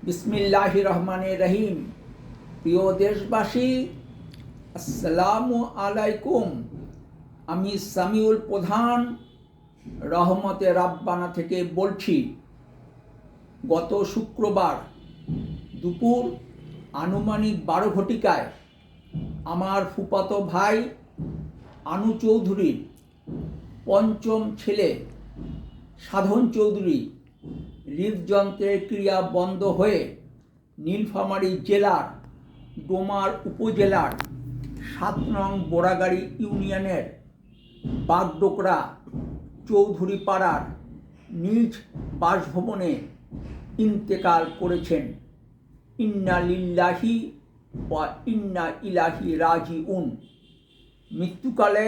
বিসমিল্লাহির রহমানির রহিম। প্রিয় দেশবাসী, আসসালামু আলাইকুম। আমি সামিউল প্রধান রহমতে রাব্বানা থেকে বলছি। গত শুক্রবার দুপুর আনুমানিক 12 ঘটিকায় আমার ফুফাতো ভাই আনু চৌধুরীর পঞ্চম ছেলে সাধন চৌধুরী হৃদযন্ত্রের ক্রিয়া বন্ধ হয়ে নীলফামারী জেলার ডোমার উপজেলার 7 নং বোরাগাড়ি ইউনিয়নের বাগডোকরা চৌধুরী পাড়ার নিজ বাসভবনে ইন্তেকাল করেছেন। ইন্না লিল্লাহি ওয়া ইন্না ইলাইহি রাজিউন। মৃত্যুকালে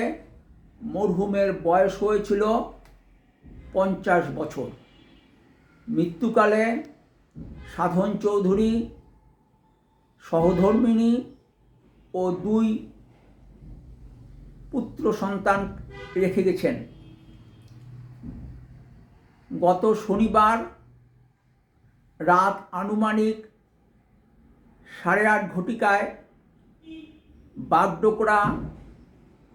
মরহুমের বয়স হয়েছিল 50 বছর। মৃত্যুকালে সাধন চৌধুরী সহধর্মিণী ও 2 পুত্র সন্তান রেখে গেছেন। গত শনিবার রাত আনুমানিক 8:30 ঘটিকায় বাগডোকরা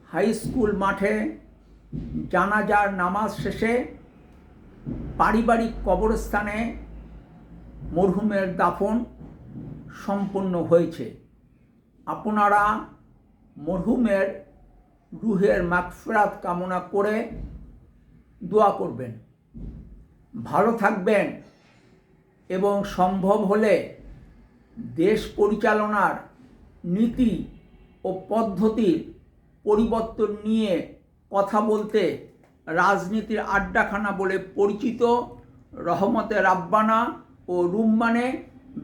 হাই স্কুল মাঠে জানাজার নামাজ শেষে পারিবারিক কবরস্থানে মরহুমের দাফন সম্পন্ন হয়েছে। আপনারা মরহুমের রুহের মাগফিরাত কামনা করে দোয়া করবেন। ভালো থাকবেন এবং সম্ভব হলে দেশ পরিচালনার নীতি ও পদ্ধতির পরিবর্তন নিয়ে কথা বলতে রাজনীতির আড্ডাখানা বলে পরিচিত রহমতে রাব্বানা ও রুম্মানে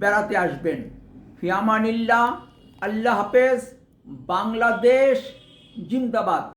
বেড়াতে আসবেন। ফি আমানিল্লাহ। আল্লাহ হাফেজ। বাংলাদেশ জিন্দাবাদ।